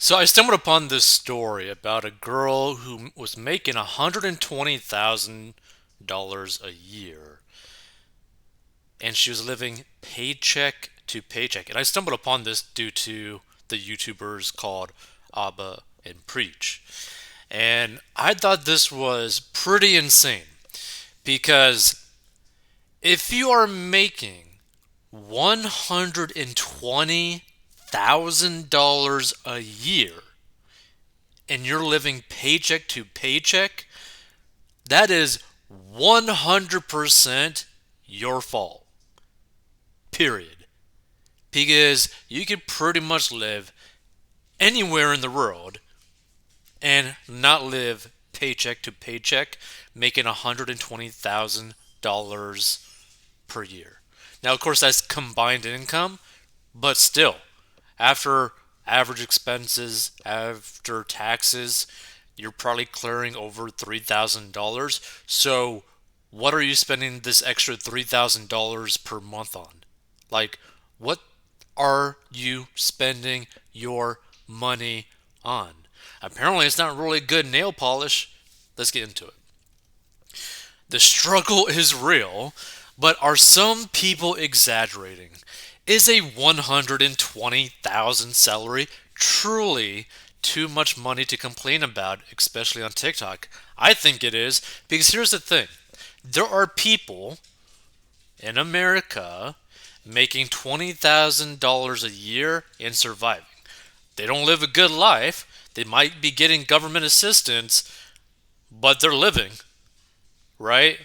So I stumbled upon this story about a girl who was making $120,000 a year, and she was living paycheck to paycheck. And I stumbled upon this due to the YouTubers called Abba and Preach. And I thought this was pretty insane because if you are making $120,000 a year and you're living paycheck to paycheck, that is 100% your fault. Period. Because you could pretty much live anywhere in the world and not live paycheck to paycheck, making $120,000 per year. Now, of course, that's combined income, but still, after average expenses, after taxes, you're probably clearing over $3,000. So, what are you spending this extra $3,000 per month on? Like, what are you spending your money on? Apparently, it's not really good nail polish. Let's get into it. The struggle is real, but are some people exaggerating? Is a 120,000 salary truly too much money to complain about, especially on TikTok? I think it is, because here's the thing. There are people in America making $20,000 a year and surviving. They don't live a good life. They might be getting government assistance, but they're living, right?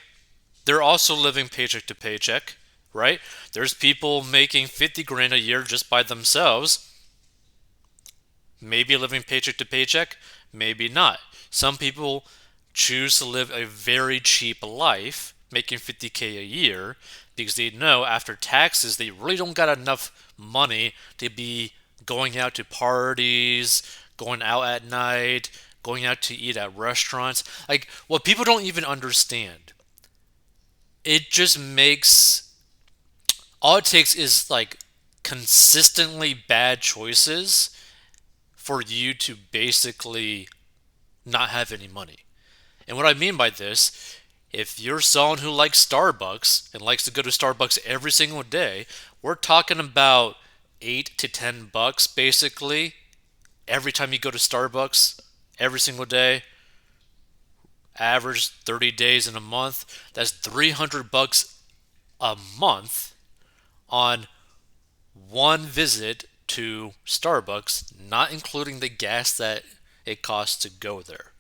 They're also living paycheck to paycheck, right? There's people making 50 grand a year just by themselves, maybe living paycheck to paycheck, maybe not. Some people choose to live a very cheap life, making 50K a year, because they know after taxes they really don't got enough money to be going out to parties, going out at night, going out to eat at restaurants. Like, what people don't even understand, it just makes, all it takes is like consistently bad choices for you to basically not have any money. And what I mean by this, if you're someone who likes Starbucks and likes to go to Starbucks every single day, we're talking about 8 to 10 bucks basically every time you go to Starbucks every single day. Average 30 days in a month. That's 300 bucks a month on one visit to Starbucks, not including the gas that it costs to go there.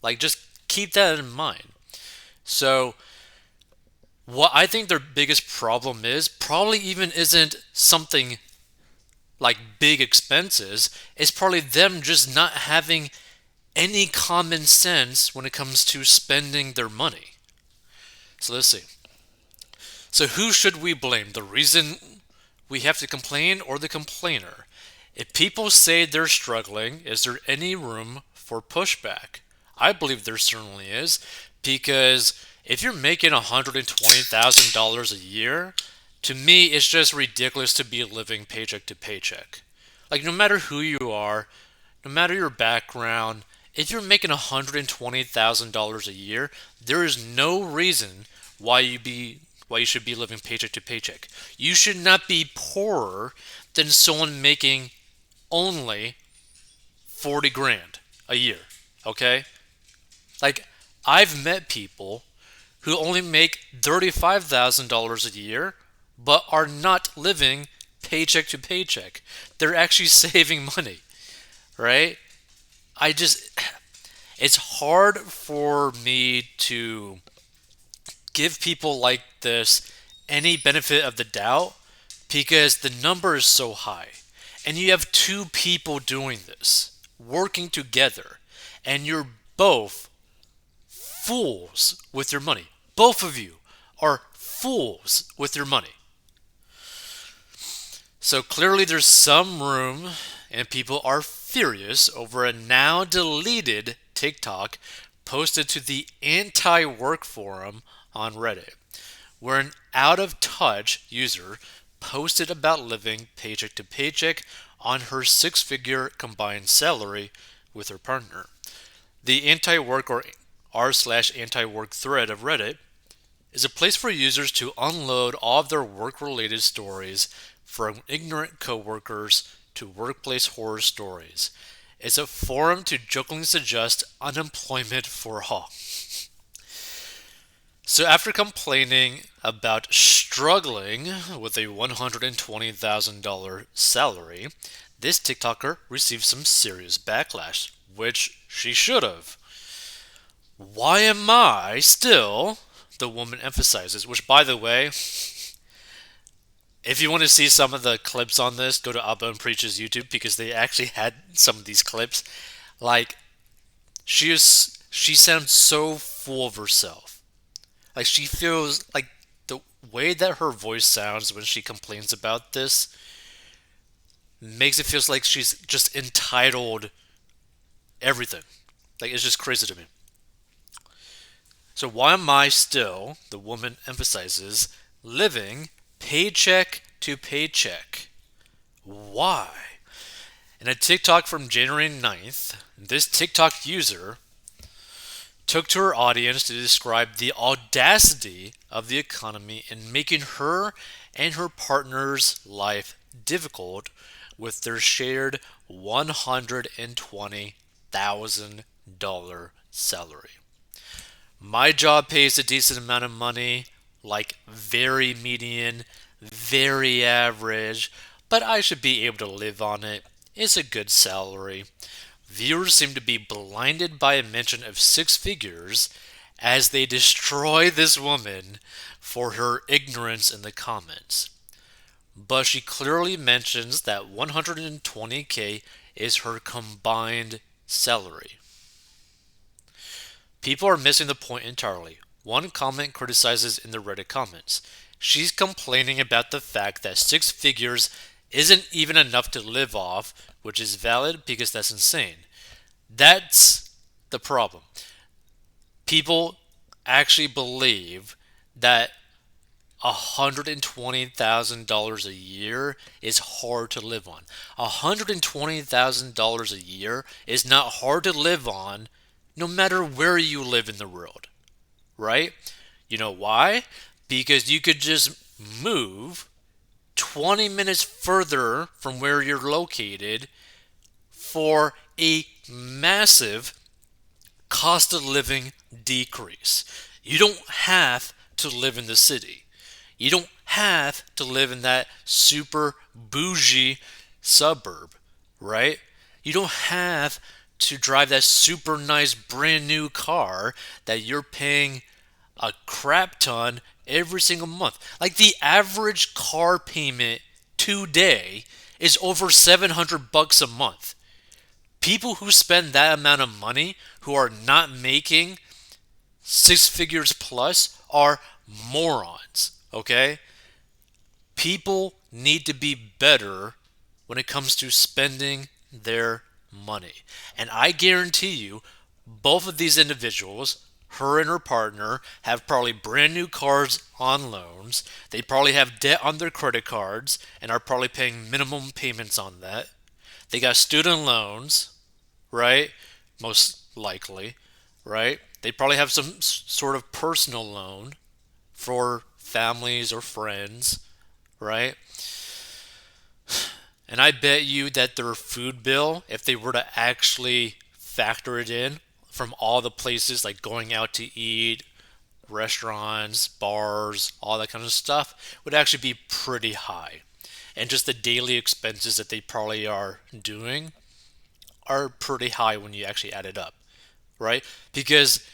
Like, just keep that in mind. So, what I think their biggest problem is probably even isn't something like big expenses, it's probably them just not having any common sense when it comes to spending their money. So, let's see. So, who should we blame? The reason we have to complain or the complainer? If people say they're struggling, is there any room for pushback? I believe there certainly is, because if you're making $120,000 a year, to me it's just ridiculous to be living paycheck to paycheck. Like, no matter who you are, no matter your background, if you're making $120,000 a year, there is no reason why you should be living paycheck to paycheck. You should not be poorer than someone making only 40 grand a year. Okay? Like, I've met people who only make $35,000 a year but are not living paycheck to paycheck. They're actually saving money, right? I just, it's hard for me to give people like this any benefit of the doubt because the number is so high. And you have two people doing this, working together, and you're both fools with your money. Both of you are fools with your money. So clearly there's some room, and people are furious over a now deleted TikTok posted to the anti work forum on Reddit, where an out of touch user posted about living paycheck to paycheck on her six-figure combined salary with her partner. The anti-work or r/anti-work thread of Reddit is a place for users to unload all of their work-related stories, from ignorant coworkers to workplace horror stories. It's a forum to jokingly suggest unemployment for all. So after complaining about struggling with a $120,000 salary, this TikToker received some serious backlash, which she should have. Why am I still, the woman emphasizes, which, by the way, if you want to see some of the clips on this, go to Abba and Preach's YouTube because they actually had some of these clips. Like, she sounds so full of herself. Like, she feels like the way that her voice sounds when she complains about this makes it feel like she's just entitled everything. Like, it's just crazy to me. So why am I still, the woman emphasizes, living paycheck to paycheck? Why? In a TikTok from January 9th, this TikTok user took to her audience to describe the audacity of the economy in making her and her partner's life difficult with their shared $120,000 salary. My job pays a decent amount of money, like very median, very average, but I should be able to live on it. It's a good salary. Viewers seem to be blinded by a mention of six figures as they destroy this woman for her ignorance in the comments. But she clearly mentions that 120K is her combined salary. People are missing the point entirely. One comment criticizes in the Reddit comments. She's complaining about the fact that six figures isn't even enough to live off, which is valid because that's insane. That's the problem. People actually believe that $120,000 a year is hard to live on. $120,000 a year is not hard to live on no matter where you live in the world, right? You know why? Because you could just move 20 minutes further from where you're located for a massive cost of living decrease. You don't have to live in the city. You don't have to live in that super bougie suburb, right? You don't have to drive that super nice brand new car that you're paying a crap ton every single month. Like, the average car payment today is over $700 a month. People who spend that amount of money, who are not making six figures plus, are morons, okay? People need to be better when it comes to spending their money. And I guarantee you, both of these individuals, her and her partner, have probably brand new cars on loans. They probably have debt on their credit cards and are probably paying minimum payments on that. They got student loans, right? Most likely, right? They probably have some sort of personal loan for families or friends, right? And I bet you that their food bill, if they were to actually factor it in from all the places like going out to eat, restaurants, bars, all that kind of stuff, would actually be pretty high. And just the daily expenses that they probably are doing are pretty high when you actually add it up, right? Because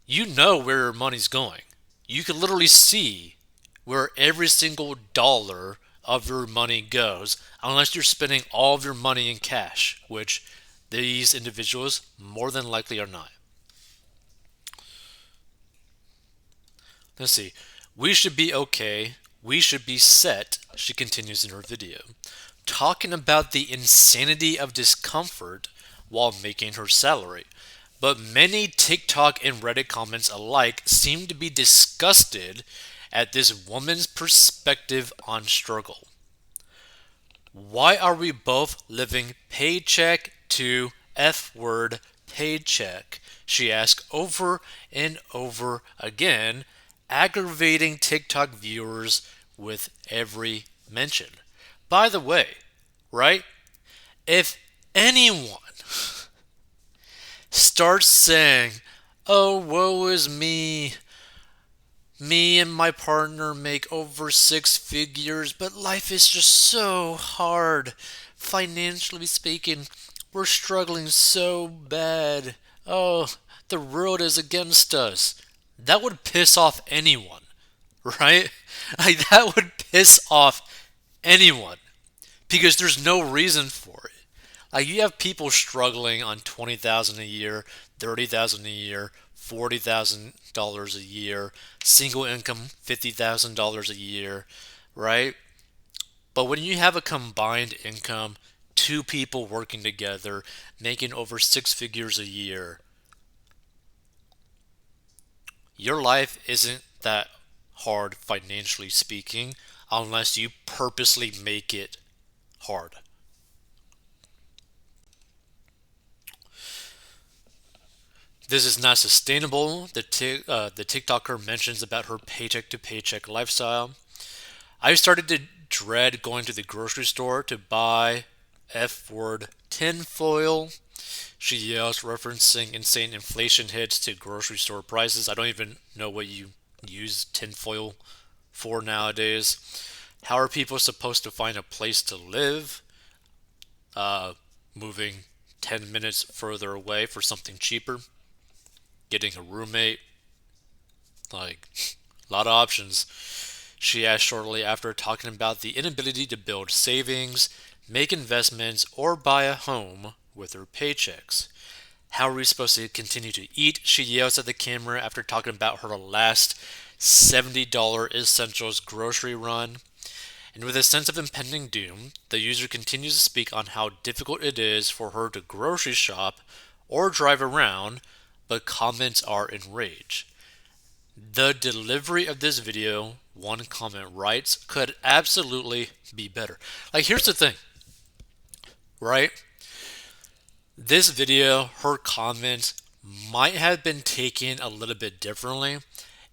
you know where your money's going. You can literally see where every single dollar of your money goes, unless you're spending all of your money in cash, which these individuals more than likely are not. Let's see. We should be okay. We should be set, she continues in her video, talking about the insanity of discomfort while making her salary. But many TikTok and Reddit comments alike seem to be disgusted at this woman's perspective on struggle. Why are we both living paycheck to F word paycheck? She asked over and over again, aggravating TikTok viewers with every mention. By the way, right? If anyone starts saying, oh, woe is me and my partner make over six figures, but life is just so hard. Financially speaking, we're struggling so bad. Oh, the world is against us. That would piss off anyone, right? Like, that would piss off anyone because there's no reason for it. Like, you have people struggling on 20,000 a year, 30,000 a year, $40,000 a year, single income $50,000 a year, right? But when you have a combined income, two people working together, making over six figures a year, your life isn't that hard financially speaking unless you purposely make it hard. This is not sustainable. The TikToker mentions about her paycheck to paycheck lifestyle. I started to dread going to the grocery store to buy F word tinfoil. She yells, referencing insane inflation hits to grocery store prices. I don't even know what you use tinfoil for nowadays. How are people supposed to find a place to live? Moving 10 minutes further away for something cheaper, getting a roommate, like a lot of options. She asked shortly after, talking about the inability to build savings, make investments, or buy a home with her paychecks. How are we supposed to continue to eat? She yells at the camera after talking about her last $70 essentials grocery run. And with a sense of impending doom, the user continues to speak on how difficult it is for her to grocery shop or drive around, but comments are enraged. The delivery of this video, one comment writes, could absolutely be better. Like, here's the thing, right? This video, her comments might have been taken a little bit differently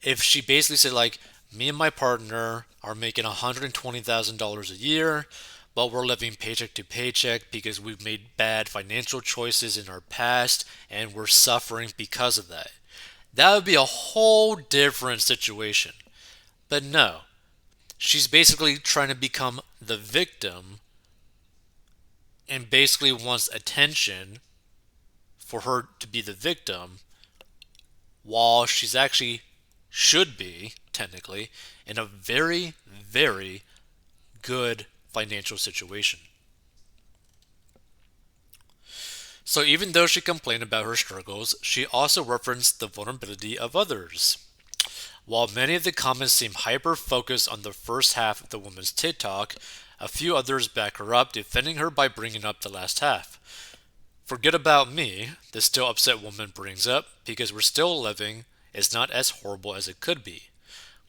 if she basically said, like, me and my partner are making $120,000 a year, but we're living paycheck to paycheck because we've made bad financial choices in our past and we're suffering because of that. That would be a whole different situation. But no, she's basically trying to become the victim and basically wants attention for her to be the victim while she's actually should be, technically, in a very, very good financial situation. So even though she complained about her struggles, she also referenced the vulnerability of others. While many of the comments seem hyper focused on the first half of the woman's TikTok, a few others back her up, defending her by bringing up the last half. Forget about me, the still upset woman brings up, because we're still living is not as horrible as it could be.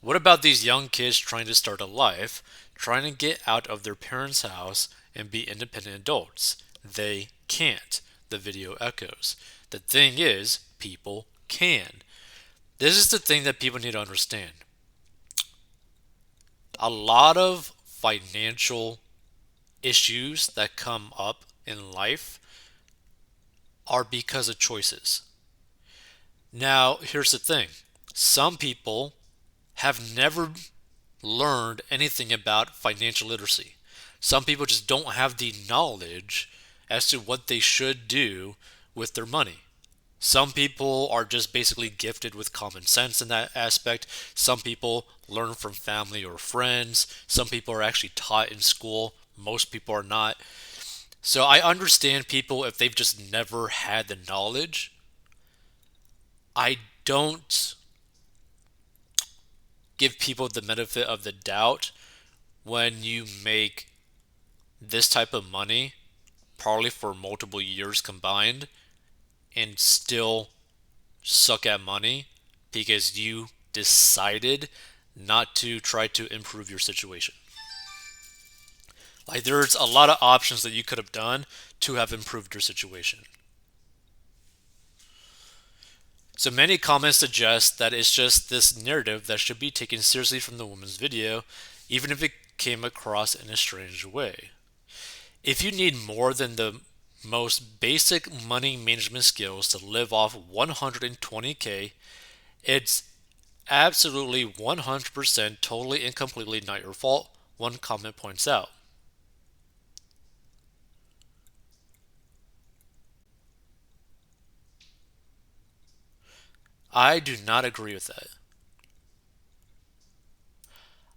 What about these young kids trying to start a life, trying to get out of their parents' house and be independent adults? They can't, the video echoes. The thing is, people can. This is the thing that people need to understand. A lot of financial issues that come up in life are because of choices. Now, here's the thing, some people have never learned anything about financial literacy. Some people just don't have the knowledge as to what they should do with their money. Some people are just basically gifted with common sense in that aspect. Some people learn from family or friends. Some people are actually taught in school. Most people are not. So I understand people if they've just never had the knowledge. I don't give people the benefit of the doubt when you make this type of money, probably for multiple years combined, and still suck at money because you decided not to try to improve your situation. Like there's a lot of options that you could have done to have improved your situation. So many comments suggest that it's just this narrative that should be taken seriously from the woman's video, even if it came across in a strange way. If you need more than the most basic money management skills to live off 120K, it's absolutely 100% totally and completely not your fault, one comment points out. I do not agree with that.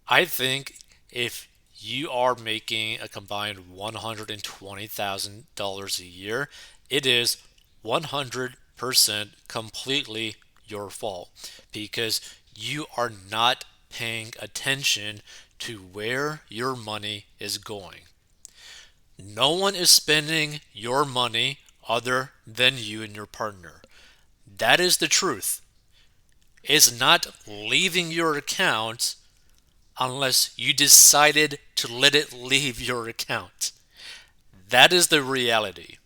I think if you are making a combined $120,000 a year, it is 100% completely your fault because you are not paying attention to where your money is going. No one is spending your money other than you and your partner. That is the truth. It's not leaving your account unless you decided to let it leave your account. That is the reality.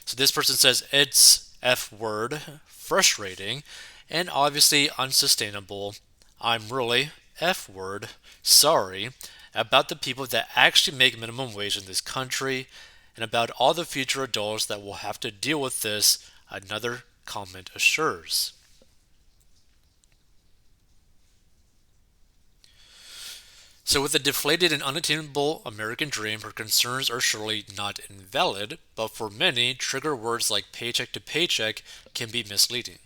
So this person says it's F word, frustrating, and obviously unsustainable. I'm really F word, sorry about the people that actually make minimum wage in this country and about all the future adults that will have to deal with this, another comment assures. So, with a deflated and unattainable American dream, her concerns are surely not invalid, but for many, trigger words like paycheck to paycheck can be misleading.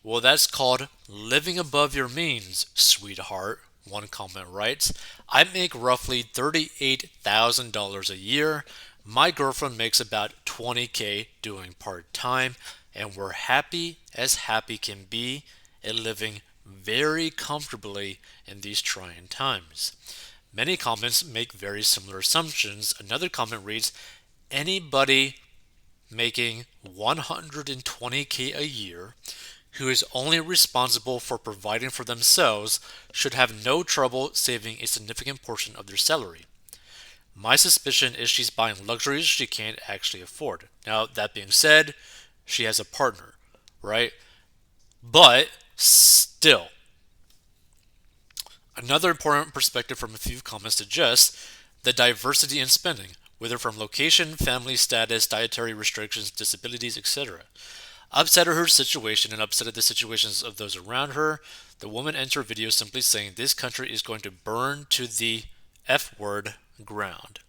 Well, that's called living above your means, sweetheart. One comment writes, I make roughly $38,000 a year. My girlfriend makes about 20K doing part time, and we're happy as happy can be and living very comfortably in these trying times. Many comments make very similar assumptions. Another comment reads, anybody making 120K a year who is only responsible for providing for themselves should have no trouble saving a significant portion of their salary. My suspicion is she's buying luxuries she can't actually afford. Now, that being said, she has a partner, right? But still, another important perspective from a few comments suggests the diversity in spending, whether from location, family status, dietary restrictions, disabilities, etc. Upset at her situation and upset at the situations of those around her, the woman ends her video simply saying this country is going to burn to the F word ground.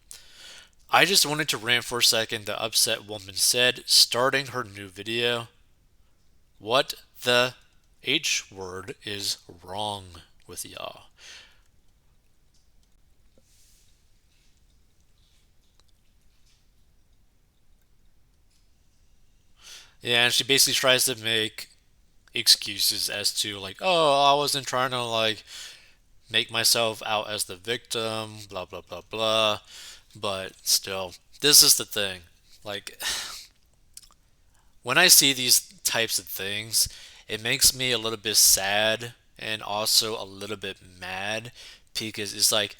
I just wanted to rant for a second, the upset woman said, starting her new video. What the H word is wrong with y'all? Yeah, and she basically tries to make excuses as to like, oh, I wasn't trying to like make myself out as the victim, blah blah blah blah. But still, this is the thing. Like when I see these types of things, it makes me a little bit sad and also a little bit mad because it's like,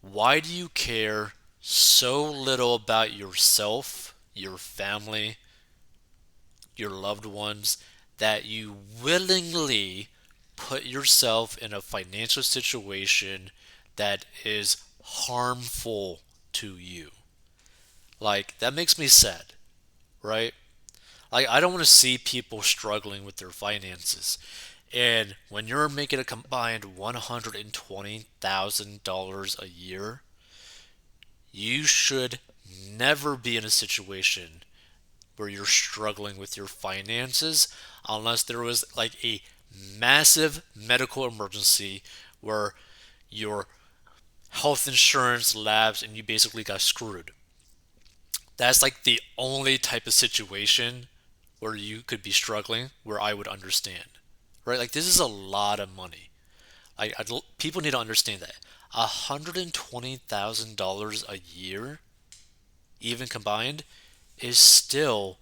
why do you care so little about yourself, your family, your loved ones, that you willingly put yourself in a financial situation that is harmful to you? Like, that makes me sad, right? Like, I don't want to see people struggling with their finances. And when you're making a combined $120,000 a year, you should never be in a situation where you're struggling with your finances unless there was like a massive medical emergency where your health insurance lapsed and you basically got screwed. That's like the only type of situation where you could be struggling where I would understand. Right? Like this is a lot of money. People need to understand that. $120,000 a year, even combined, is still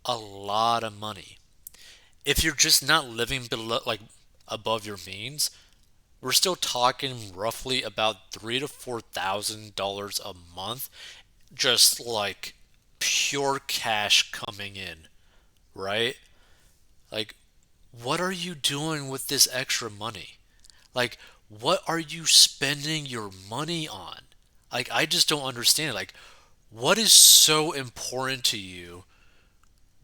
a lot of money. If you're just not living below, like above your means, we're still talking roughly about $3,000 to $4,000 a month, just like pure cash coming in, right? Like, what are you doing with this extra money? Like, what are you spending your money on? Like, I just don't understand. Like, what is so important to you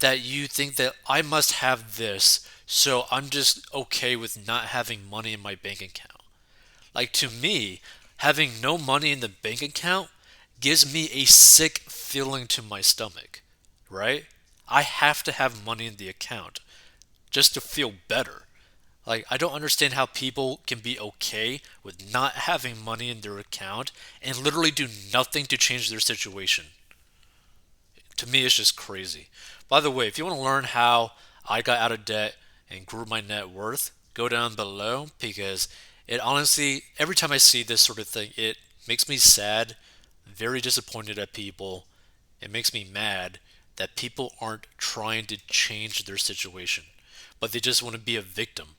that you think that I must have this, so I'm just okay with not having money in my bank account? Like, to me, having no money in the bank account gives me a sick feeling to my stomach, right? I have to have money in the account just to feel better. Like, I don't understand how people can be okay with not having money in their account and literally do nothing to change their situation. To me, it's just crazy. By the way, if you want to learn how I got out of debt and grew my net worth, go down below because it honestly, every time I see this sort of thing, it makes me sad, very disappointed at people. It makes me mad that people aren't trying to change their situation, but they just want to be a victim.